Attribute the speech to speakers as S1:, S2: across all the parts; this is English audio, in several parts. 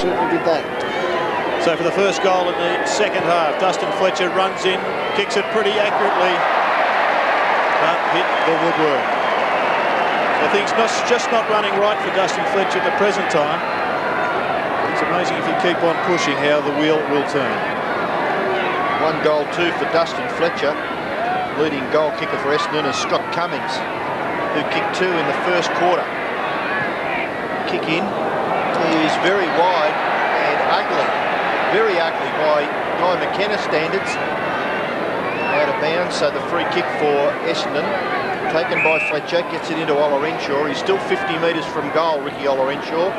S1: certainly did that.
S2: So for the first goal in the second half, Dustin Fletcher runs in, kicks it pretty accurately, but hit the woodwork. So things just not running right for Dustin Fletcher at the present time. It's amazing if you keep on pushing how the wheel will turn.
S3: 1 goal 2 for Dustin Fletcher. Leading goal kicker for Essendon is Scott Cummings, who kicked 2 in the first quarter. Kick in is very wide and ugly. Very ugly by Mckenna standards. Out of bounds, so the free kick for Essendon. Taken by Fletcher, gets it into Ola Renshaw. He's still 50 metres from goal, Ricky Ola Renshaw.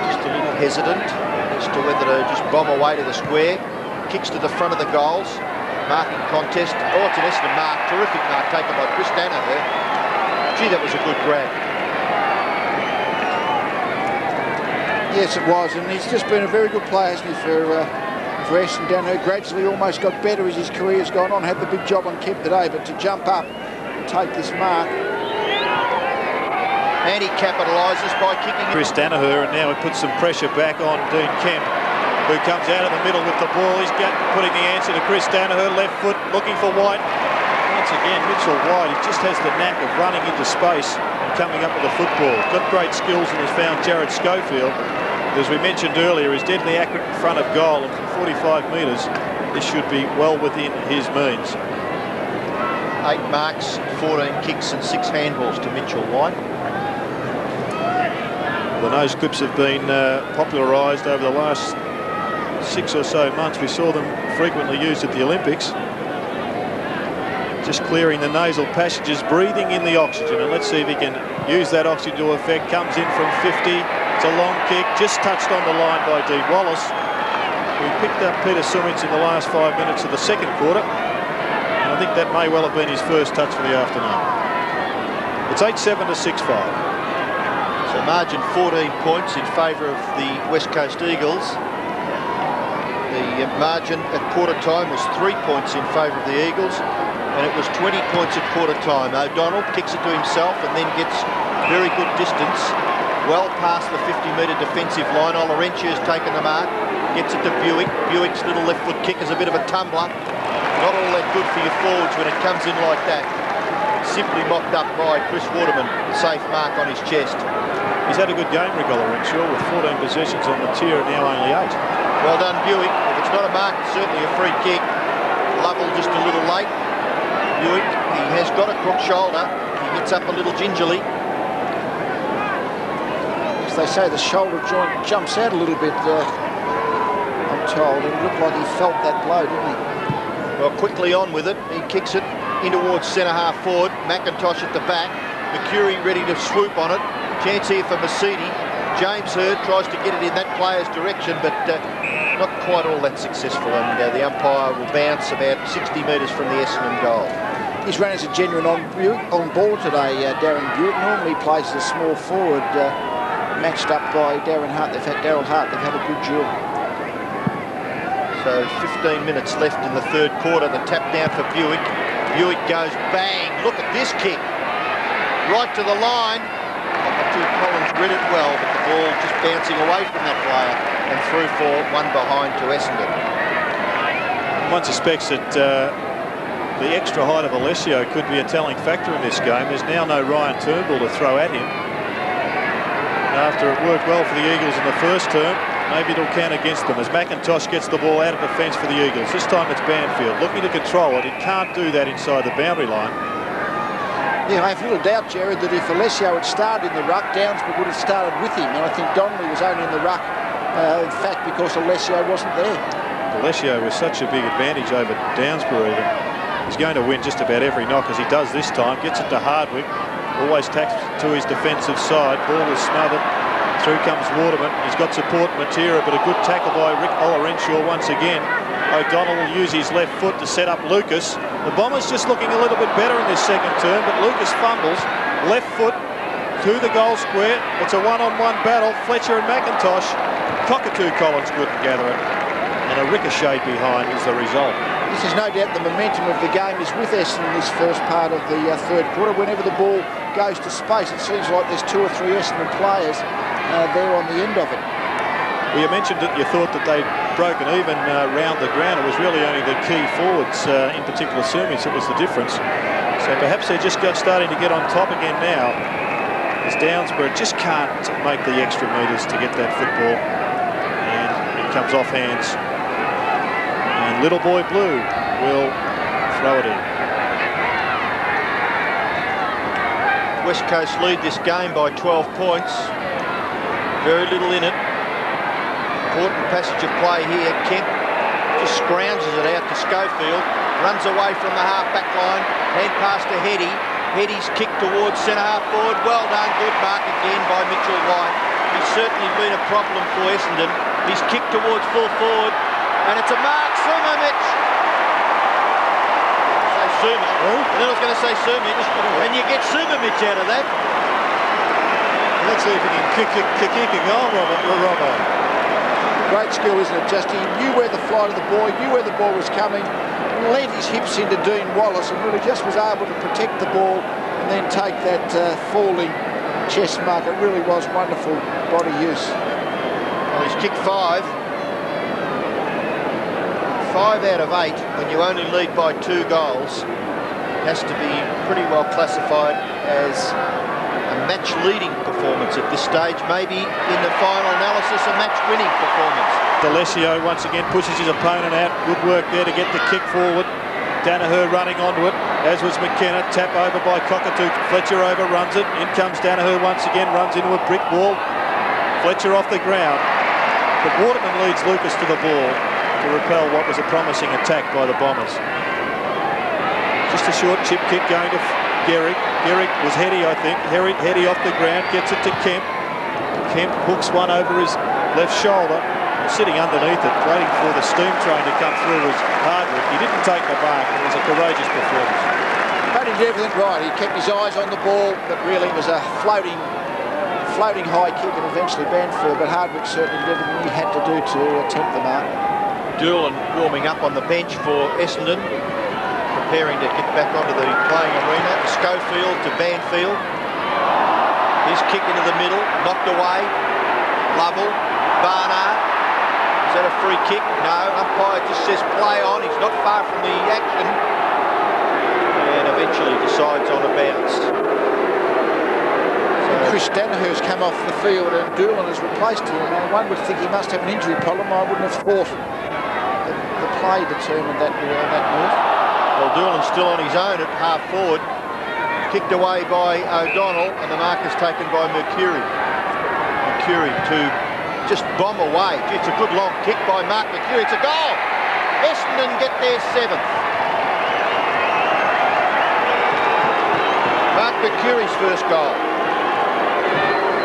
S3: Just a little hesitant as to whether to just bomb away to the square. Kicks to the front of the goals. Marking contest. Oh, it's an Essendon mark. Terrific mark taken by Chris Danaher. Gee, that was a good grab.
S1: Yes, it was, and he's just been a very good player, hasn't he, for Essendon, who gradually almost got better as his career's gone on. Had the big job on Kemp today, but to jump up and take this mark.
S3: And he capitalises by kicking
S2: Chris Danaher, and now he puts some pressure back on Dean Kemp, who comes out of the middle with the ball. He's putting the answer to Chris Danaher, left foot, looking for White. Once again, Mitchell White, he just has the knack of running into space and coming up with the football. Got great skills and has found Jared Schofield. As we mentioned earlier, he's deadly accurate in front of goal, and from 45 metres, this should be well within his means.
S3: 8 marks, 14 kicks and 6 handballs to Mitchell White.
S2: The nose clips have been popularised over the last 6 or so months. We saw them frequently used at the Olympics. Just clearing the nasal passages, breathing in the oxygen, and let's see if he can use that oxygen to effect. Comes in from 50. It's a long kick, just touched on the line by Dean Wallace, who picked up Peter Sumich in the last 5 minutes of the second quarter. And I think that may well have been his first touch for the afternoon. It's 8-7 to 6-5.
S3: So margin 14 points in favour of the West Coast Eagles. The margin at quarter time was 3 points in favour of the Eagles, and it was 20 points at quarter time. O'Donnell kicks it to himself and then gets very good distance, well past the 50-metre defensive line. Ola Renshaw has taken the mark, gets it to Buick. Buick's little left foot kick is a bit of a tumbler. Not all that good for your forwards when it comes in like that. Simply mopped up by Chris Waterman. Safe mark on his chest.
S2: He's had a good game, Rick Ola Renshaw, with 14 possessions on the tier and now only 8.
S3: Well done, Buick. If it's not a mark, it's certainly a free kick. Lovell just a little late. Buick, he has got a crook shoulder. He gets up a little gingerly.
S1: They say the shoulder joint jumps out a little bit, I'm told. It looked like he felt that blow, didn't he?
S3: Well, quickly on with it. He kicks it in towards centre-half forward. McIntosh at the back. Mercuri ready to swoop on it. Chance here for Mercedes. James Hird tries to get it in that player's direction, but not quite all that successful. And the umpire will bounce about 60 metres from the Essendon goal.
S1: He's run as a genuine on ball today, Darren Buick. Normally plays as a small forward. Matched up by Daryl Hart. They've had a good duel.
S3: So 15 minutes left in the third quarter. The tap down for Buick. Buick goes bang. Look at this kick. Right to the line. Cockatoo-Collins read it well, but the ball just bouncing away from that player and through for one behind to Essendon.
S2: One suspects that the extra height of Alessio could be a telling factor in this game. There's now no Ryan Turnbull to throw at him. After it worked well for the Eagles in the first term, maybe it'll count against them as McIntosh gets the ball out of defence for the Eagles. This time it's Banfield looking to control it. It can't do that inside the boundary line.
S1: Yeah, I have little doubt, Jared, that if Alessio had started in the ruck, Downsborough would have started with him. And I think Donnelly was only in the ruck, in fact, because Alessio wasn't there.
S2: Alessio was such a big advantage over Downsborough even. He's going to win just about every knock as he does this time. Gets it to Hardwick. Always tacks to his defensive side. Ball is smothered. Through comes Waterman. He's got support Matera, but a good tackle by Rick Ola Renshaw once again. O'Donnell will use his left foot to set up Lucas. The Bombers just looking a little bit better in this second term, but Lucas fumbles. Left foot to the goal square. It's a one-on-one battle. Fletcher and McIntosh. Cockatoo-Collins couldn't gather it. and a ricochet behind is the result.
S1: This is no doubt the momentum of the game is with Essendon in this first part of the third quarter. Whenever the ball goes to space, it seems like there's 2 or 3 Essendon players there on the end of it.
S2: Well, you mentioned that you thought that they'd broken even round the ground. It was really only the key forwards, in particular Sumich, that was the difference. So perhaps they're just starting to get on top again now, as Downsborough just can't make the extra metres to get that football. And it comes off hands. And Little Boy Blue will throw it in.
S3: West Coast lead this game by 12 points. Very little in it. Important passage of play here. Kemp just scrounges it out to Schofield. Runs away from the half-back line. Hand pass to Heady. Heady's kick towards centre-half forward. Well done. Good mark again by Mitchell White. He's certainly been a problem for Essendon. He's kicked towards full forward. And it's a mark. Sumich. Sumich. And then I was going to say Sumich. And you get Sumich out of that.
S2: Let's see if he can kick a goal, Robbo.
S1: Great skill, isn't it? Just he knew where the flight of the ball, knew where the ball was coming, lent his hips into Dean Wallace and really just was able to protect the ball and then take that falling chest mark. It really was wonderful body use.
S3: Well, he's kicked 5. 5 out of 8 when you only lead by 2 goals has to be pretty well classified as a match-leading performance at this stage, maybe in the final analysis a match-winning performance.
S2: D'Alessio once again pushes his opponent out. Good work there to get the kick forward. Danaher running onto it, as was Mckenna. Tap over by Cockatoo. Fletcher overruns it. In comes Danaher once again, runs into a brick wall. Fletcher off the ground. But Waterman leads Lucas to the ball to repel what was a promising attack by the Bombers. Just a short chip kick going to Gehrig. Gehrig was Heady, I think. Heady off the ground, gets it to Kemp. Kemp hooks one over his left shoulder. Sitting underneath it, waiting for the steam train to come through was Hardwick. He didn't take the mark. It was a courageous performance.
S1: But he did everything right. He kept his eyes on the ball, but really it was a floating high kick and eventually Banfield. But Hardwick certainly did everything he had to do to attempt the mark.
S3: Doolan warming up on the bench for Essendon, preparing to get back onto the playing arena. Schofield to Banfield. His kick into the middle, knocked away. Lovell, Barnard. Is that a free kick? No, umpire just says play on. He's not far from the action. And eventually decides on a bounce.
S1: Chris Danaher's come off the field and Doolan has replaced him. Now, one would think he must have an injury problem. I wouldn't have thought the play determined that move.
S3: Well, Doolan's still on his own at half forward. Kicked away by O'Donnell and the mark is taken by Mercuri. Mercuri to just bomb away. It's a good long kick by Mark Mercuri. It's a goal. Essendon get their 7th. Mark Mercuri's first goal.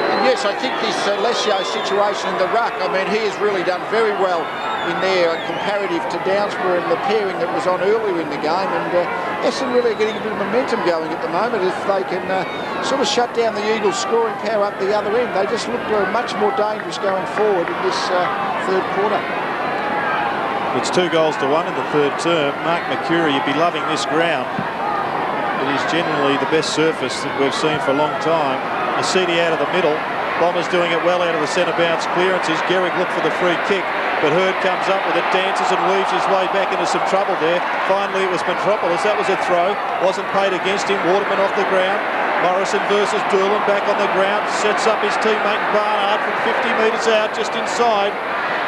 S1: And yes, I think this D'Alessio situation in the ruck, I mean, he has really done very well in there comparative to Downsborough and the pairing that was on earlier in the game. And Essendon really are getting a bit of momentum going at the moment. If they can sort of shut down the Eagles' scoring power up the other end, they just look much more dangerous going forward in this third quarter.
S2: It's 2 goals to 1 in the third term. Mark Mercuri, you'd be loving this ground. It is generally the best surface that we've seen for a long time. Asidi out of the middle. Bombers doing it well out of the centre bounce clearances. Gehrig looked for the free kick, but Hird comes up with it, dances and weaves his way back into some trouble there. Finally it was Metropolis. That was a throw. Wasn't paid against him. Waterman off the ground. Morrison versus Doolan back on the ground. Sets up his teammate Barnard from 50 metres out, just inside.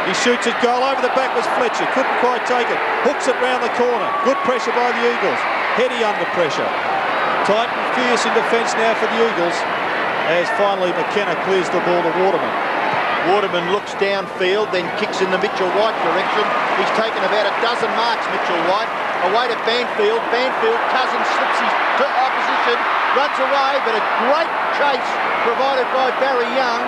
S2: He shoots it. Goal over the back was Fletcher. Couldn't quite take it. Hooks it round the corner. Good pressure by the Eagles. Heady under pressure. Tight and fierce in defence now for the Eagles, as finally Mckenna clears the ball to Waterman.
S3: Waterman looks downfield, then kicks in the Mitchell-White direction. He's taken about a dozen marks, Mitchell-White. Away to Banfield. Banfield, Cousins slips his opposition, runs away, but a great chase provided by Barry Young.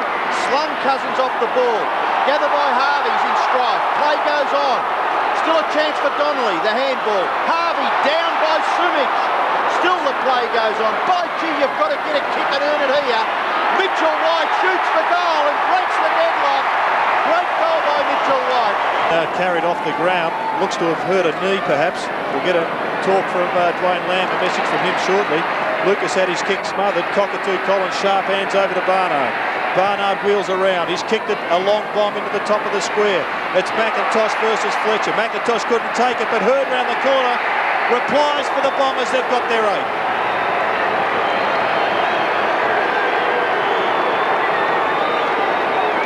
S3: Slung Cousins off the ball. Gathered by Harvey's in strife. Play goes on. Still a chance for Donnelly, the handball. Harvey down by Sumich. Still the play goes on. By gee, you've got to get a kick and earn it here. Mitchell-White shoots for goal and breaks the deadlock. Great goal by Mitchell-White.
S2: carried off the ground. Looks to have hurt a knee, perhaps. We'll get a talk from Dwayne Lamb, a message from him shortly. Lucas had his kick smothered. Cockatoo-Collins, sharp hands over to Barnard. Barnard wheels around. He's kicked it a long bomb into the top of the square. It's McIntosh versus Fletcher. McIntosh couldn't take it, but Hird round the corner replies for the Bombers. They've got their 8.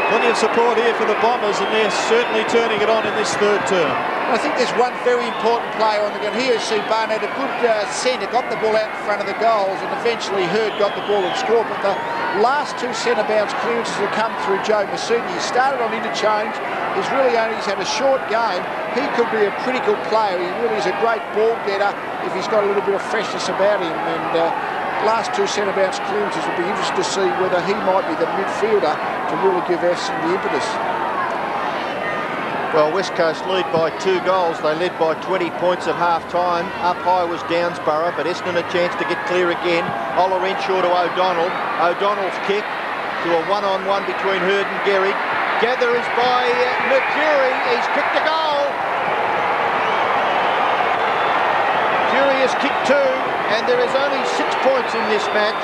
S2: Plenty of support here for the Bombers, and they're certainly turning it on in this third term.
S1: I think there's one very important player on the ground. Here you see Barnard, a good centre, got the ball out in front of the goals, and eventually Hird got the ball and scored. But the last 2 centre bounce clearances have come through Joe Masudi. He started on interchange. He's had a short game. He could be a pretty good player. He really is a great ball getter if he's got a little bit of freshness about him. And last 2 centre bounce clearances will be interesting to see whether he might be the midfielder to really give Essendon the impetus.
S3: Well, West Coast lead by 2 goals. They led by 20 points at half-time. Up high was Downsborough, but Essendon a chance to get clear again. Ola Renshaw to O'Donnell. O'Donnell's kick to a one-on-one between Hird and Mercuri. Gather is by Mercuri. He's kicked a goal. Mercuri has kicked 2, and there is only 6 points in this match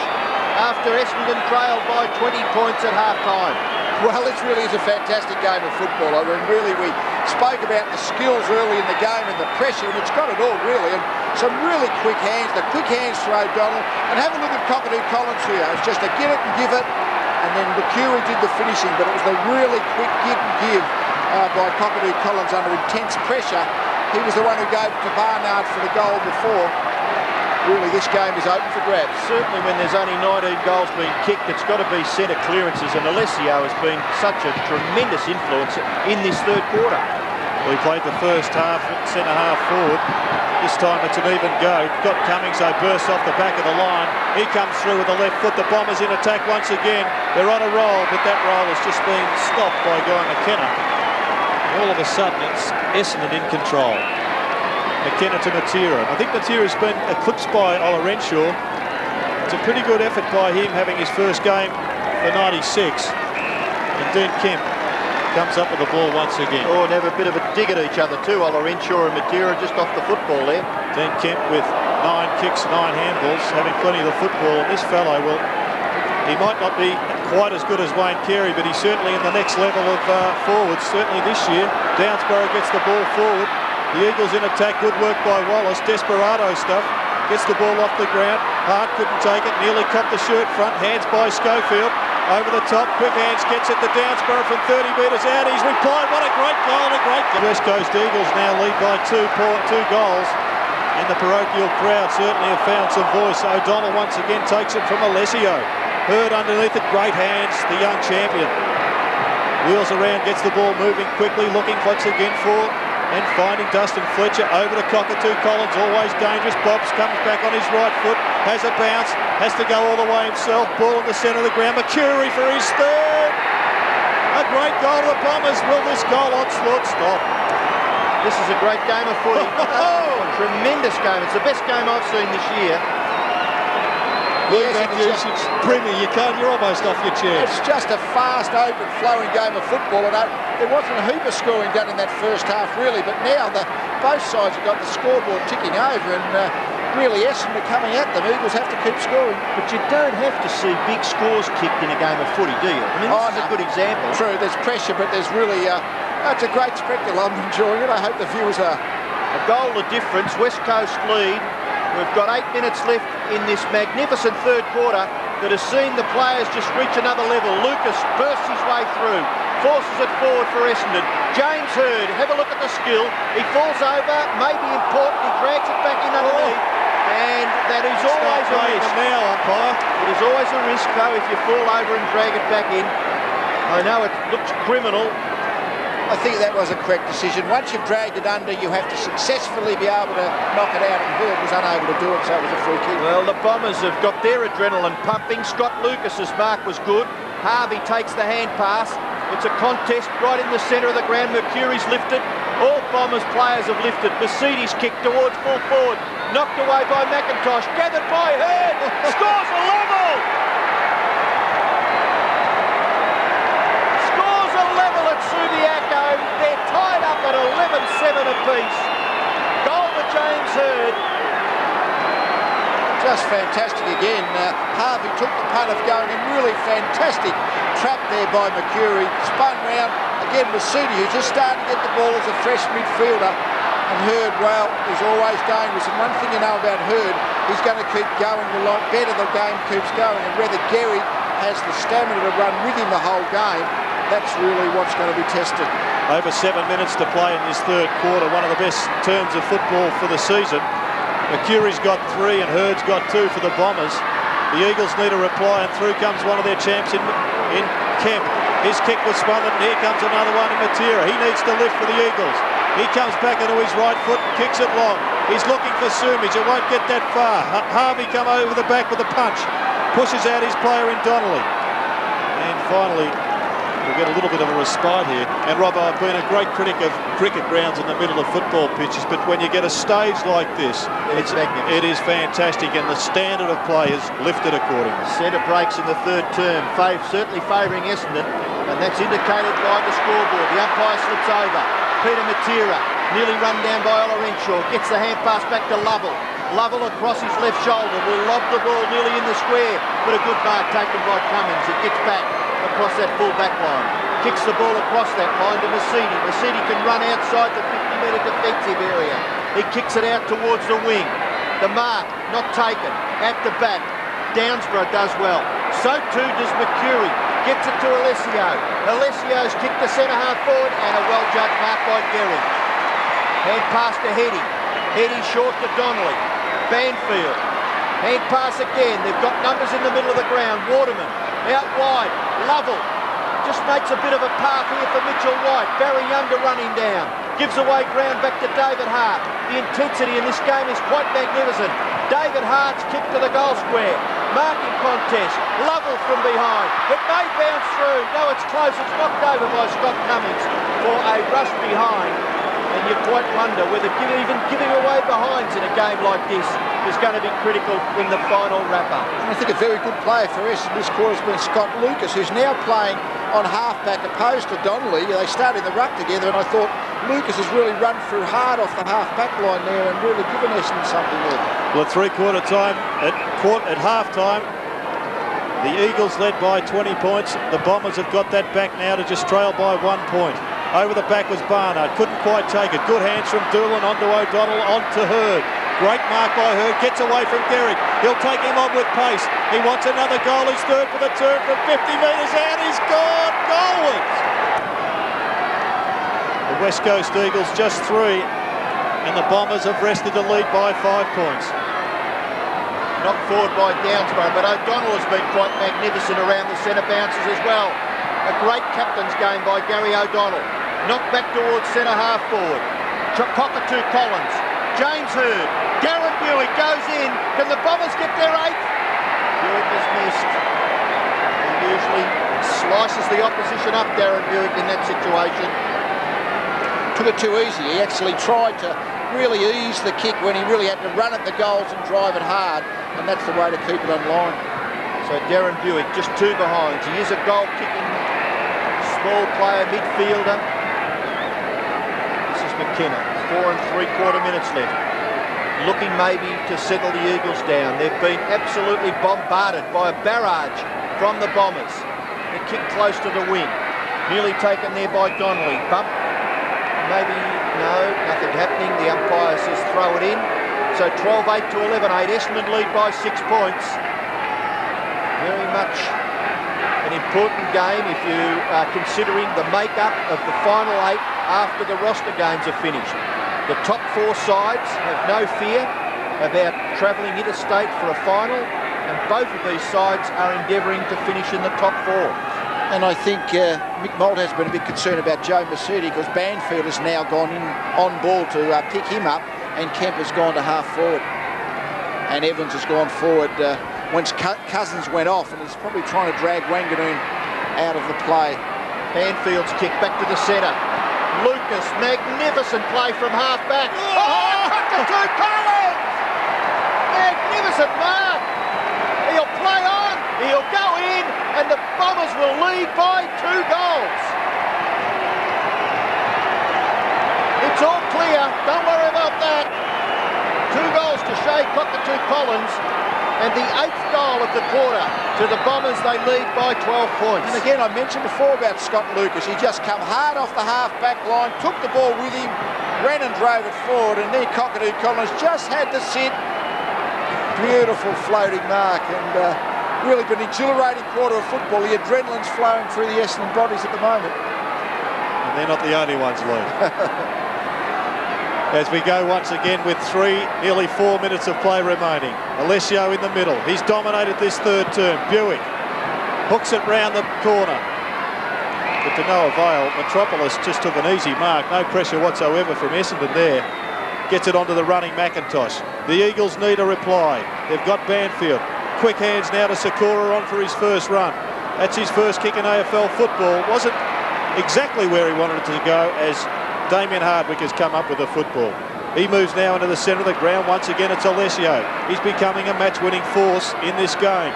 S3: after Essendon trailed by 20 points at half-time.
S1: Well, this really is a fantastic game of football. I mean, really, we spoke about the skills early in the game and the pressure, and it's got it all, really. And some really quick hands, the quick hands for O'Donnell. And have a look at Cockatoo-Collins here. It's just a get it and give it, and then Mercuri did the finishing, but it was the really quick get and give by Cockatoo-Collins under intense pressure. He was the one who gave it to Barnard for the goal before. Really, this game is open for grabs.
S3: Certainly when there's only 19 goals being kicked, it's got to be centre clearances, and Alessio has been such a tremendous influence in this third quarter.
S2: We played the first half centre-half forward. This time it's an even go. Got Cummings, though, bursts off the back of the line. He comes through with the left foot. The Bombers in attack once again. They're on a roll, but that roll has just been stopped by Guy Mckenna. All of a sudden, it's Essendon in control. Mckenna to Matera. I think Matera's been eclipsed by Ola Renshaw. It's a pretty good effort by him having his first game for 96. And Dean Kemp comes up with the ball once again.
S3: Oh, and have a bit of a dig at each other too. Ola Renshaw and Matera just off the football there.
S2: Dean Kemp with 9 kicks, 9 handballs, having plenty of the football. And this fellow, well, he might not be quite as good as Wayne Carey, but he's certainly in the next level of forwards, certainly this year. Downsborough gets the ball forward. The Eagles in attack, good work by Wallace, desperado stuff, gets the ball off the ground, Hart couldn't take it, nearly copped the shirt front, hands by Schofield, over the top, quick hands, gets it to Downsborough from 30 metres out, he's replied, what a great goal, a great goal. West Coast Eagles now lead by 2 goals, and the parochial crowd certainly have found some voice. O'Donnell once again takes it from Alessio, Hird underneath it, great hands, the young champion. Wheels around, gets the ball moving quickly, looking once again for and finding Dustin Fletcher over to Cockatoo-Collins, always dangerous. Bobs comes back on his right foot, has a bounce, has to go all the way himself. Ball in the centre of the ground. Mercuri for his 3rd. A great goal to the Bombers. Will this goal onslaught stop?
S3: This is a great game of footy. A tremendous game. It's the best game I've seen this year.
S1: Yes,
S2: it's Premier, you're almost off your chair.
S1: It's just a fast, open, flowing game of football, and there wasn't a heap of scoring done in that first half, really, but now both sides have got the scoreboard ticking over, and really Essendon are coming at them. Eagles have to keep scoring.
S3: But you don't have to see big scores kicked in a game of footy, do you? I mean, this is a good example.
S1: True, there's pressure, but there's really, it's a great spectacle. I'm enjoying it. I hope the viewers are.
S3: A goal of difference, West Coast lead. We've got 8 minutes left in this magnificent third quarter that has seen the players just reach another level. Lucas bursts his way through, forces it forward for Essendon. James Hird, have a look at the skill. He falls over, maybe important, he drags it back in underneath. And that is always a risk.
S2: Now, umpire.
S3: It is always a risk, though, if you fall over and drag it back in. I know it looks criminal.
S1: I think that was a correct decision. Once you've dragged it under, you have to successfully be able to knock it out, and Hird was unable to do it, so it was a free kick.
S3: Well, the Bombers have got their adrenaline pumping. Scott Lucas's mark was good. Harvey takes the hand pass. It's a contest right in the centre of the ground. Mercuri's lifted. All Bombers players have lifted. Mercedes kick towards full forward. Knocked away by McIntosh. Gathered by Hird. Scores a level! Scores a level at Subiaco. They're tied up at 11. 7 apiece. Goal for James Hird.
S1: Just fantastic again. Harvey took the punt of going in, really fantastic trap there by Mercuri. Spun round again with Sudi, who's just starting to get the ball as a fresh midfielder. And Hird, well, is always dangerous. And one thing you know about Hird, he's going to keep going a lot better the game keeps going. And whether Gary has the stamina to run with him the whole game, that's really what's going to be tested.
S2: Over 7 minutes to play in this third quarter. One of the best terms of football for the season. Mercuri's got 3 and Hird's got 2 for the Bombers. The Eagles need a reply, and through comes one of their champs in Kemp. His kick was smothered, and here comes another one in Matera. He needs to lift for the Eagles. He comes back onto his right foot and kicks it long. He's looking for Sumich. It won't get that far. Harvey come over the back with a punch. Pushes out his player in Donnelly. And finally, we'll get a little bit of a respite here. And Rob, I've been a great critic of cricket grounds in the middle of football pitches, but when you get a stage like this, it is fantastic, and the standard of play is lifted accordingly.
S3: Centre breaks in the third term, certainly favouring Essendon, and that's indicated by the scoreboard. The umpire slips over. Peter Matera, nearly run down by Olorenshaw, gets the hand pass back to Lovell. Lovell across his left shoulder will lob the ball nearly in the square, but a good mark taken by Cummins. It gets back across that full back line. Kicks the ball across that line to Mercuri. Mercuri can run outside the 50-metre defensive area. He kicks it out towards the wing. The mark, not taken. At the back. Downsborough does well. So too does Mercuri. Gets it to Alessio. Alessio's kicked the centre-half forward, and a well-judged mark by Gehrig. Hand pass to Heady. Heady short to Donnelly. Banfield. Hand pass again. They've got numbers in the middle of the ground. Waterman. Out wide. Lovell. Just makes a bit of a path here for Mitchell White. Barry Younger running down. Gives away ground back to David Hart. The intensity in this game is quite magnificent. David Hart's kick to the goal square. Marking contest. Lovell from behind. It may bounce through. No, it's close. It's knocked over by Scott Cummins for a rush behind. And you quite wonder whether even giving away behinds in a game like this is going to be critical in the final wrap-up.
S1: And I think a very good player for Essendon this quarter has been Scott Lucas, who's now playing on half-back opposed to Donnelly. They started in the ruck together, and I thought Lucas has really run through hard off the half-back line there and really given Essendon something there.
S2: Well, at three-quarter time, at half-time, the Eagles led by 20 points. The Bombers have got that back now to just trail by 1 point. Over the back was Barnard. Couldn't quite take it. Good hands from Doolan onto O'Donnell, onto Hird. Great mark by Hird. Gets away from Gehrig. He'll take him on with pace. He wants another goal. He's third for the turn from 50 metres out. He's gone goalwards. The West Coast Eagles just 3, and the Bombers have wrested the lead by 5 points.
S3: Knocked forward by Downsborough, but O'Donnell has been quite magnificent around the centre bounces as well. A great captain's game by Gary O'Donnell. Knocked back towards centre-half forward. Che Cockatoo-Collins. James Hird. Darren Buick goes in. Can the Bombers get their 8th? Buick has missed. He usually slices the opposition up, Darren Buick, in that situation.
S1: Took it too easy. He actually tried to really ease the kick when he really had to run at the goals and drive it hard, and that's the way to keep it on line.
S3: So Darren Buick just 2 behinds. He is a goal-kicking small player, midfielder. This is Mckenna. 4 3/4 minutes left. Looking maybe to settle the Eagles down. They've been absolutely bombarded by a barrage from the Bombers. The kick close to the wing. Nearly taken there by Donnelly. Bump. Maybe, no, nothing happening. The umpire says throw it in. So 12-8 to 11-8. Essendon lead by 6 points. Very much an important game if you are considering the makeup of the final 8 after the roster games are finished. The top 4 sides have no fear about travelling interstate for a final, and both of these sides are endeavouring to finish in the top 4.
S1: And I think Mick Moult has been a bit concerned about Joe Mercuri, because Banfield has now gone in on ball to pick him up, and Kemp has gone to half forward. And Evans has gone forward once Cousins went off, and he's probably trying to drag Wanganeen out of the play.
S3: Banfield's kick back to the centre. Lucas, magnificent play from half-back. Oh, Cockatoo-Collins! Magnificent mark. He'll play on, he'll go in, and the Bombers will lead by 2 goals. It's all clear. Don't worry about that. 2 goals to Che Cockatoo-Collins, and the 8th goal of the quarter to the Bombers. They lead by 12 points.
S1: And again, I mentioned before about Scott Lucas. He just come hard off the half-back line, took the ball with him, ran and drove it forward, and then Cockatoo-Collins just had to sit. Beautiful floating mark, and really been an exhilarating quarter of football. The adrenaline's flowing through the Essendon bodies at the moment.
S2: And they're not the only ones, Luke. As we go once again with nearly 4 minutes of play remaining. Alessio in the middle. He's dominated this third term. Buick hooks it round the corner, but to no avail. Metropolis just took an easy mark. No pressure whatsoever from Essendon there. Gets it onto the running McIntosh. The Eagles need a reply. They've got Banfield. Quick hands now to Sakura on for his first run. That's his first kick in AFL football. Wasn't exactly where he wanted it to go, as Damien Hardwick has come up with the football. He moves now into the centre of the ground. Once again, it's Alessio. He's becoming a match-winning force in this game.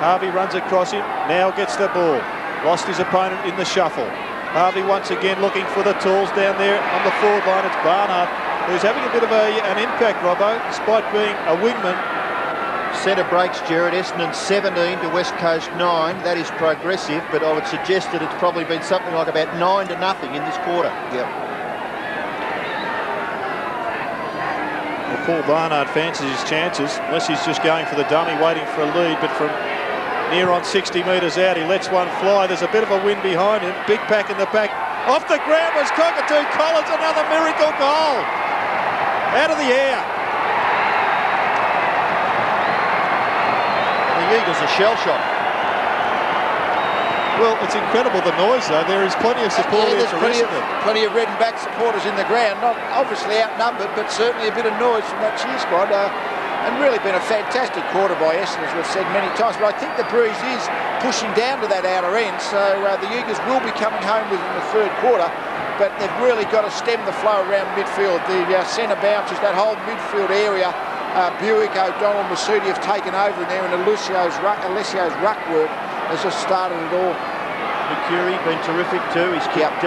S2: Harvey runs across him, now gets the ball. Lost his opponent in the shuffle. Harvey once again looking for the tools down there on the forward line. It's Barnard, who's having a bit of an impact, Robbo, despite being a wingman.
S3: Centre breaks, Jared. Essendon 17 to West Coast 9. That is progressive, but I would suggest that it's probably been something like about 9-0 in this quarter.
S1: Yep.
S2: Well, Paul Barnard fancies his chances, unless he's just going for the dummy, waiting for a lead, but from near on 60 metres out, he lets one fly. There's a bit of a wind behind him. Big pack in the back. Off the ground was Cockatoo-Collins, another miracle goal. Out of the air.
S3: The Eagles are shell-shocked.
S2: Well, it's incredible the noise, though. There is plenty of support here for Essendon.
S1: Plenty of red and black supporters in the ground. Not obviously outnumbered, but certainly a bit of noise from that cheer squad. And really been a fantastic quarter by Essendon, as we've said many times. But I think the breeze is pushing down to that outer end, so the Eagles will be coming home within the third quarter. But they've really got to stem the flow around midfield. The centre bounces, that whole midfield area. Buick, O'Donnell, Masudi have taken over in there, and Alessio's ruck work has just started it all.
S3: Mercuri been terrific too. He's kicked